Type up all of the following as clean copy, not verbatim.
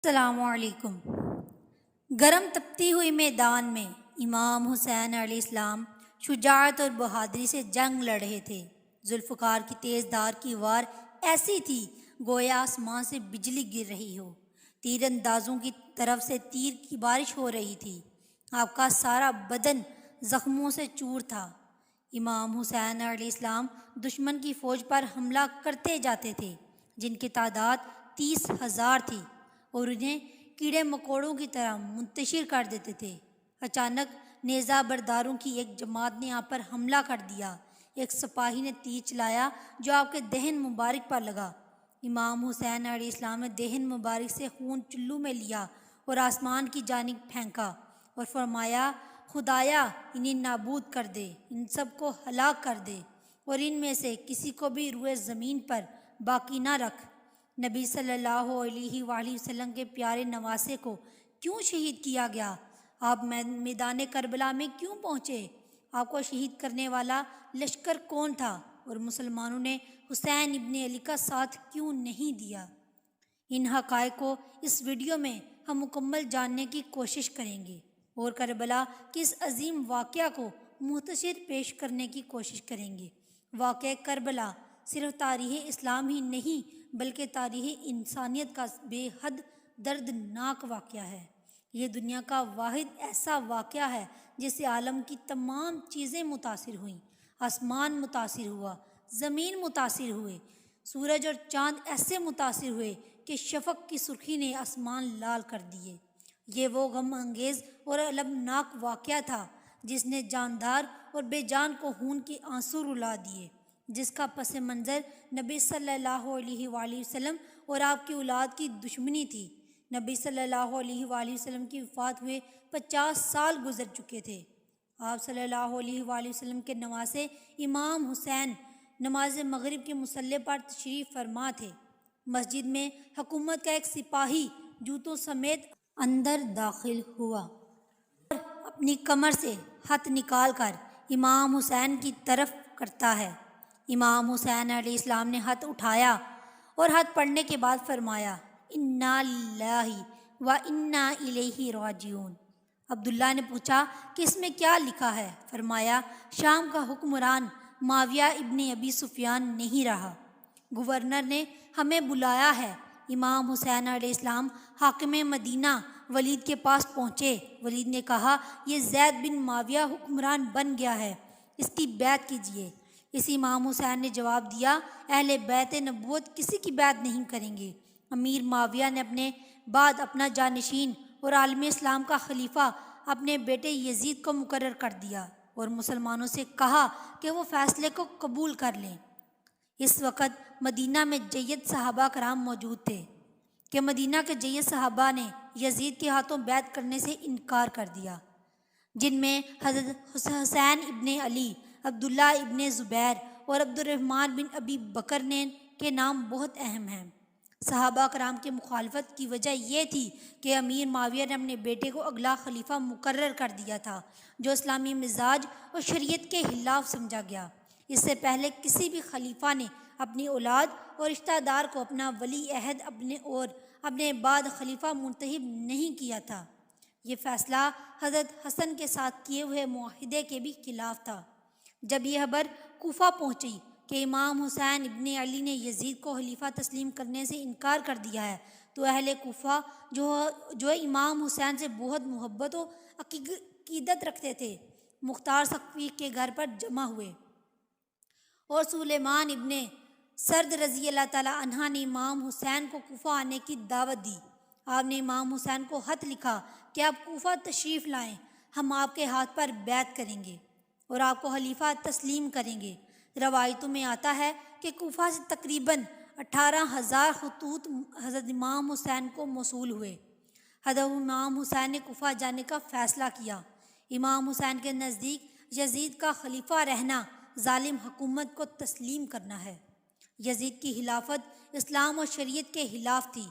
السلام علیکم۔ گرم تپتی ہوئی میدان میں امام حسین علیہ السلام شجاعت اور بہادری سے جنگ لڑ رہے تھے۔ ذوالفقار کی تیز دھار کی وار ایسی تھی گویا آسمان سے بجلی گر رہی ہو۔ تیر اندازوں کی طرف سے تیر کی بارش ہو رہی تھی۔ آپ کا سارا بدن زخموں سے چور تھا۔ امام حسین علیہ السلام دشمن کی فوج پر حملہ کرتے جاتے تھے جن کی تعداد 30,000 تھی اور انہیں کیڑے مکوڑوں کی طرح منتشر کر دیتے تھے۔ اچانک نیزہ برداروں کی ایک جماعت نے آپ پر حملہ کر دیا۔ ایک سپاہی نے تیر چلایا جو آپ کے دہن مبارک پر لگا۔ امام حسین علیہ السلام نے دہن مبارک سے خون چلو میں لیا اور آسمان کی جانب پھینکا اور فرمایا، خدایا انہیں نابود کر دے، ان سب کو ہلاک کر دے اور ان میں سے کسی کو بھی روئے زمین پر باقی نہ رکھ۔ نبی صلی اللہ علیہ وآلہ وسلم کے پیارے نواسے کو کیوں شہید کیا گیا؟ آپ میدان کربلا میں کیوں پہنچے؟ آپ کو شہید کرنے والا لشکر کون تھا؟ اور مسلمانوں نے حسین ابن علی کا ساتھ کیوں نہیں دیا؟ ان حقائق کو اس ویڈیو میں ہم مکمل جاننے کی کوشش کریں گے اور کربلا کے اس عظیم واقعہ کو مختصر پیش کرنے کی کوشش کریں گے۔ واقعہ کربلا صرف تاریخ اسلام ہی نہیں بلکہ تاریخ انسانیت کا بے حد دردناک واقعہ ہے۔ یہ دنیا کا واحد ایسا واقعہ ہے جس سے عالم کی تمام چیزیں متاثر ہوئیں۔ آسمان متاثر ہوا، زمین متاثر ہوئے، سورج اور چاند ایسے متاثر ہوئے کہ شفق کی سرخی نے آسمان لال کر دیے۔ یہ وہ غم انگیز اور المناک واقعہ تھا جس نے جاندار اور بے جان کو خون کے آنسو رلا دیے، جس کا پس منظر نبی صلی اللہ علیہ وآلہ وسلم اور آپ کی اولاد کی دشمنی تھی۔ نبی صلی اللہ علیہ وآلہ وسلم کی وفات ہوئے 50 سال گزر چکے تھے۔ آپ صلی اللہ علیہ وآلہ وسلم کے نواسے امام حسین نماز مغرب کے مصلی پر تشریف فرما تھے۔ مسجد میں حکومت کا ایک سپاہی جوتوں سمیت اندر داخل ہوا اور اپنی کمر سے ہاتھ نکال کر امام حسین کی طرف کرتا ہے۔ امام حسین علیہ السلام نے ہاتھ اٹھایا اور ہاتھ پڑھنے کے بعد فرمایا، انا للہ و انا الیہ راجعون۔ عبداللہ نے پوچھا کہ اس میں کیا لکھا ہے؟ فرمایا، شام کا حکمران معاویہ ابن ابی سفیان نہیں رہا، گورنر نے ہمیں بلایا ہے۔ امام حسین علیہ السلام حاکم مدینہ ولید کے پاس پہنچے۔ ولید نے کہا، یہ زید بن معاویہ حکمران بن گیا ہے، اس کی بیعت کیجیے۔ اس امام حسین نے جواب دیا، اہل بیت نبوت کسی کی بیعت نہیں کریں گے۔ امیر معاویہ نے اپنے بعد اپنا جانشین اور عالم اسلام کا خلیفہ اپنے بیٹے یزید کو مقرر کر دیا اور مسلمانوں سے کہا کہ وہ فیصلے کو قبول کر لیں۔ اس وقت مدینہ میں جید صحابہ کرام موجود تھے کہ مدینہ کے جید صحابہ نے یزید کے ہاتھوں بیعت کرنے سے انکار کر دیا، جن میں حضرت حسین ابن علی، عبداللہ ابن زبیر اور عبد الرحمن بن ابی بکر کے نام بہت اہم ہیں۔ صحابہ کرام کی مخالفت کی وجہ یہ تھی کہ امیر معاویہ نے اپنے بیٹے کو اگلا خلیفہ مقرر کر دیا تھا جو اسلامی مزاج اور شریعت کے خلاف سمجھا گیا۔ اس سے پہلے کسی بھی خلیفہ نے اپنی اولاد اور رشتہ دار کو اپنا ولی عہد اپنے بعد خلیفہ منتخب نہیں کیا تھا۔ یہ فیصلہ حضرت حسن کے ساتھ کیے ہوئے معاہدے کے بھی خلاف تھا۔ جب یہ خبر کوفہ پہنچی کہ امام حسین ابن علی نے یزید کو خلیفہ تسلیم کرنے سے انکار کر دیا ہے تو اہل کوفہ جو امام حسین سے بہت محبت و عقیدت رکھتے تھے، مختار ثقفی کے گھر پر جمع ہوئے اور سلیمان ابن سرد رضی اللہ تعالیٰ عنہ نے امام حسین کو کوفہ آنے کی دعوت دی۔ آپ نے امام حسین کو خط لکھا کہ آپ کوفہ تشریف لائیں، ہم آپ کے ہاتھ پر بیعت کریں گے اور آپ کو خلیفہ تسلیم کریں گے۔ روایتوں میں آتا ہے کہ کوفہ سے تقریباً 18,000 خطوط حضرت امام حسین کو موصول ہوئے۔ حضرت امام حسین نے کوفہ جانے کا فیصلہ کیا۔ امام حسین کے نزدیک یزید کا خلیفہ رہنا ظالم حکومت کو تسلیم کرنا ہے۔ یزید کی خلافت اسلام اور شریعت کے خلاف تھی۔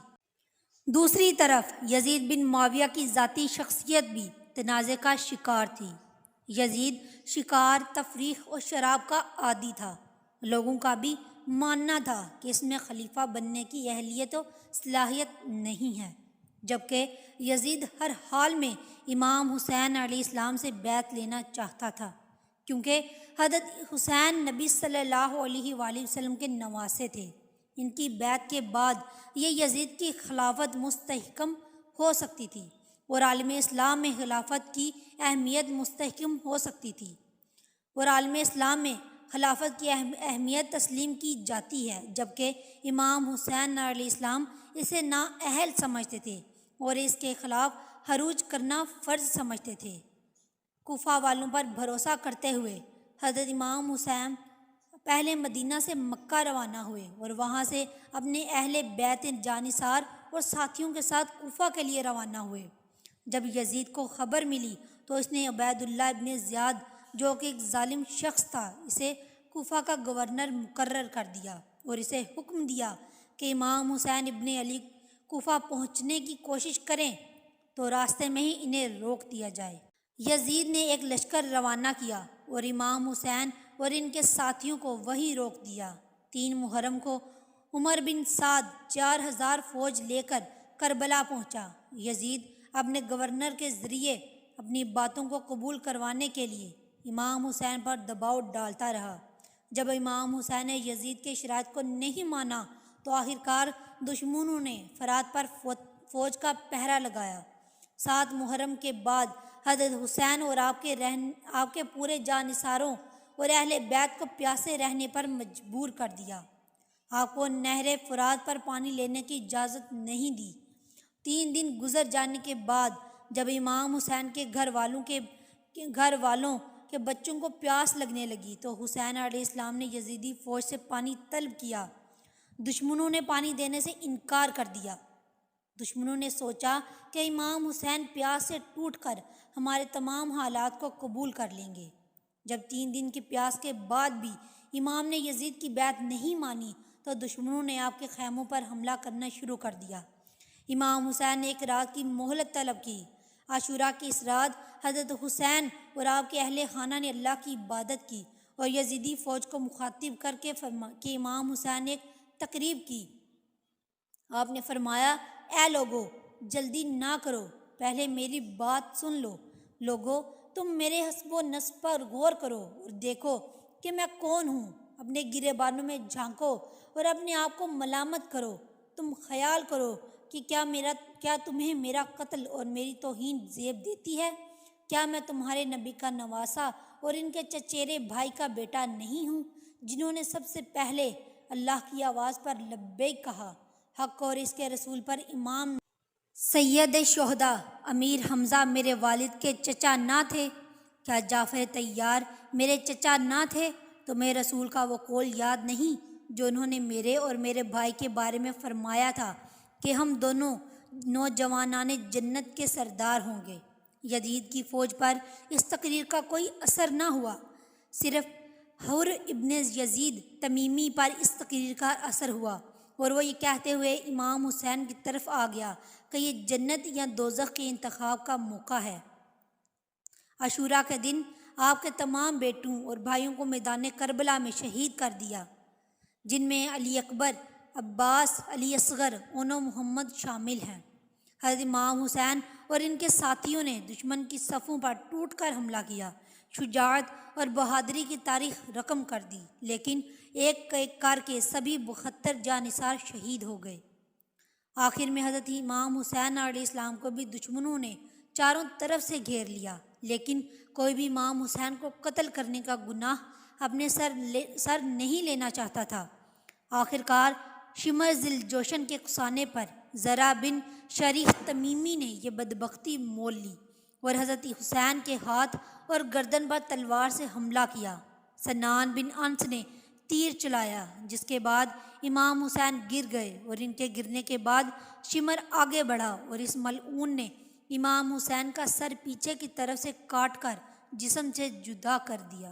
دوسری طرف یزید بن معاویہ کی ذاتی شخصیت بھی تنازع کا شکار تھی۔ یزید شکار، تفریح اور شراب کا عادی تھا۔ لوگوں کا بھی ماننا تھا کہ اس میں خلیفہ بننے کی اہلیت و صلاحیت نہیں ہے۔ جبکہ یزید ہر حال میں امام حسین علیہ السلام سے بیعت لینا چاہتا تھا، کیونکہ حضرت حسین نبی صلی اللہ علیہ وآلہ وسلم کے نواسے تھے۔ ان کی بیعت کے بعد یہ یزید کی خلافت مستحکم ہو سکتی تھی اور عالم اسلام میں خلافت کی اہمیت مستحکم ہو سکتی تھی، اور عالم اسلام میں خلافت کی اہمیت تسلیم کی جاتی ہے، جبکہ امام حسین علیہ السلام اسے نااہل سمجھتے تھے اور اس کے خلاف خروج کرنا فرض سمجھتے تھے۔ کوفہ والوں پر بھروسہ کرتے ہوئے حضرت امام حسین پہلے مدینہ سے مکہ روانہ ہوئے اور وہاں سے اپنے اہل بیت جانثار اور ساتھیوں کے ساتھ کوفہ کے لیے روانہ ہوئے۔ جب یزید کو خبر ملی تو اس نے عبید اللہ ابن زیاد، جو کہ ایک ظالم شخص تھا، اسے کوفہ کا گورنر مقرر کر دیا اور اسے حکم دیا کہ امام حسین ابن علی کوفہ پہنچنے کی کوشش کریں تو راستے میں ہی انہیں روک دیا جائے۔ یزید نے ایک لشکر روانہ کیا اور امام حسین اور ان کے ساتھیوں کو وہیں روک دیا۔ 3 محرم کو عمر بن سعد 4000 فوج لے کر کربلا پہنچا۔ یزید اپنے گورنر کے ذریعے اپنی باتوں کو قبول کروانے کے لیے امام حسین پر دباؤ ڈالتا رہا۔ جب امام حسین نے یزید کے شرائط کو نہیں مانا تو آخرکار دشمنوں نے فرات پر فوج کا پہرا لگایا۔ 7 محرم کے بعد حضرت حسین اور آپ کے پورے جانثاروں اور اہل بیت کو پیاسے رہنے پر مجبور کر دیا۔ آپ کو نہر فرات پر پانی لینے کی اجازت نہیں دی۔ 3 دن گزر جانے کے بعد جب امام حسین کے گھر والوں کے بچوں کو پیاس لگنے لگی تو حسین علیہ السلام نے یزیدی فوج سے پانی طلب کیا۔ دشمنوں نے پانی دینے سے انکار کر دیا۔ دشمنوں نے سوچا کہ امام حسین پیاس سے ٹوٹ کر ہمارے تمام حالات کو قبول کر لیں گے۔ جب 3 دن کی پیاس کے بعد بھی امام نے یزید کی بیعت نہیں مانی تو دشمنوں نے آپ کے خیموں پر حملہ کرنا شروع کر دیا۔ امام حسین نے 1 رات کی مہلت طلب کی۔ عاشوراء کی اس رات حضرت حسین اور آپ کے اہل خانہ نے اللہ کی عبادت کی اور یزیدی فوج کو مخاطب کر کے کہ امام حسین نے ایک تقریب کی۔ آپ نے فرمایا، اے لوگو، جلدی نہ کرو، پہلے میری بات سن لو۔ لوگو، تم میرے حسب و نسب پر غور کرو اور دیکھو کہ میں کون ہوں۔ اپنے گریبانوں میں جھانکو اور اپنے آپ کو ملامت کرو۔ تم خیال کرو کہ کیا تمہیں میرا قتل اور میری توہین زیب دیتی ہے؟ کیا میں تمہارے نبی کا نواسا اور ان کے چچیرے بھائی کا بیٹا نہیں ہوں، جنہوں نے سب سے پہلے اللہ کی آواز پر لبیک کہا، حق اور اس کے رسول پر ایمان؟ سید شہداء امیر حمزہ میرے والد کے چچا نہ تھے؟ کیا جعفر طیار میرے چچا نہ تھے؟ تمہیں رسول کا وہ قول یاد نہیں جو انہوں نے میرے اور میرے بھائی کے بارے میں فرمایا تھا کہ ہم دونوں نوجوانان جنت کے سردار ہوں گے؟ یزید کی فوج پر اس تقریر کا کوئی اثر نہ ہوا، صرف حر ابن یزید تمیمی پر اس تقریر کا اثر ہوا اور وہ یہ کہتے ہوئے امام حسین کی طرف آ گیا کہ یہ جنت یا دوزخ کے انتخاب کا موقع ہے۔ عاشوراء کے دن آپ کے تمام بیٹوں اور بھائیوں کو میدان کربلا میں شہید کر دیا، جن میں علی اکبر، عباس، علی اصغر، اونو محمد شامل ہیں۔ حضرت امام حسین اور ان کے ساتھیوں نے دشمن کی صفوں پر ٹوٹ کر حملہ کیا، شجاعت اور بہادری کی تاریخ رقم کر دی، لیکن ایک ایک کر کے سبھی 72 جانثار شہید ہو گئے۔ آخر میں حضرت امام حسین علیہ السلام کو بھی دشمنوں نے چاروں طرف سے گھیر لیا، لیکن کوئی بھی امام حسین کو قتل کرنے کا گناہ اپنے سر نہیں لینا چاہتا تھا۔ آخرکار شمر ذی الجوشن کے افسانے پر زرع بن شریح تمیمی نے یہ بدبختی مول لی اور حضرت حسین کے ہاتھ اور گردن پر تلوار سے حملہ کیا۔ سنان بن انس نے تیر چلایا، جس کے بعد امام حسین گر گئے اور ان کے گرنے کے بعد شمر آگے بڑھا اور اس ملعون نے امام حسین کا سر پیچھے کی طرف سے کاٹ کر جسم سے جدا کر دیا۔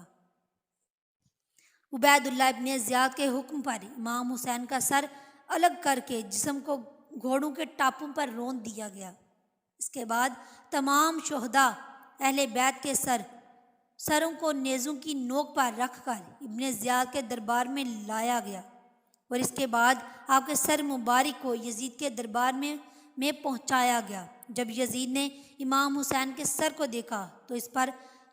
عبید اللہ ابن زیاد کے حکم پر امام حسین کا سر الگ کر کے جسم کو گھوڑوں کے ٹاپوں پر روند دیا گیا۔ اس کے بعد تمام شہداء اہل بیت کے سروں کو نیزوں کی نوک پر رکھ کر ابن زیاد کے دربار میں لایا گیا اور اس کے بعد آپ کے سر مبارک کو یزید کے دربار میں میں پہنچایا گیا۔ جب یزید نے امام حسین کے سر کو دیکھا تو اس پر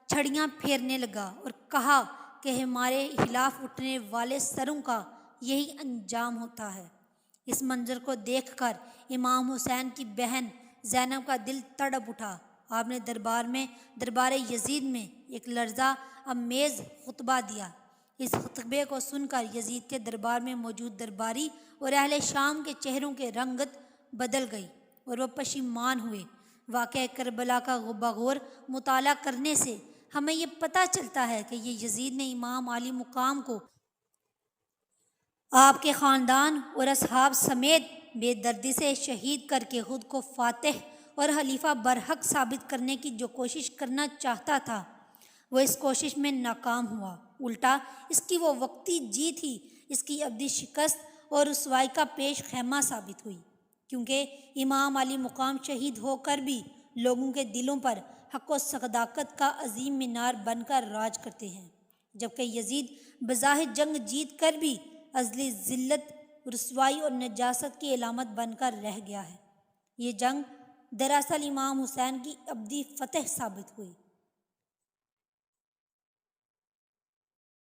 چھڑیاں پھیرنے لگا اور کہا کہ ہمارے خلاف اٹھنے والے سروں کا یہی انجام ہوتا ہے۔ اس منظر کو دیکھ کر امام حسین کی بہن زینب کا دل تڑپ اٹھا۔ آپ نے دربار یزید میں ایک لرزہ امیز خطبہ دیا۔ اس خطبے کو سن کر یزید کے دربار میں موجود درباری اور اہل شام کے چہروں کے رنگت بدل گئی اور وہ پشیمان ہوئے۔ واقعہ کربلا کا بغور مطالعہ کرنے سے ہمیں یہ پتہ چلتا ہے کہ یہ یزید نے امام علی مقام کو آپ کے خاندان اور اصحاب سمیت بے دردی سے شہید کر کے خود کو فاتح اور خلیفہ برحق ثابت کرنے کی جو کوشش کرنا چاہتا تھا وہ اس کوشش میں ناکام ہوا۔ الٹا اس کی وہ وقتی جیت ہی اس کی ابدی شکست اور رسوائی کا پیش خیمہ ثابت ہوئی، کیونکہ امام علی مقام شہید ہو کر بھی لوگوں کے دلوں پر حق و صداقت کا عظیم مینار بن کر راج کرتے ہیں، جبکہ یزید بظاہر جنگ جیت کر بھی ازلی ذلت، رسوائی اور نجاست کی علامت بن کر رہ گیا ہے۔ یہ جنگ دراصل امام حسین کی ابدی فتح ثابت ہوئی۔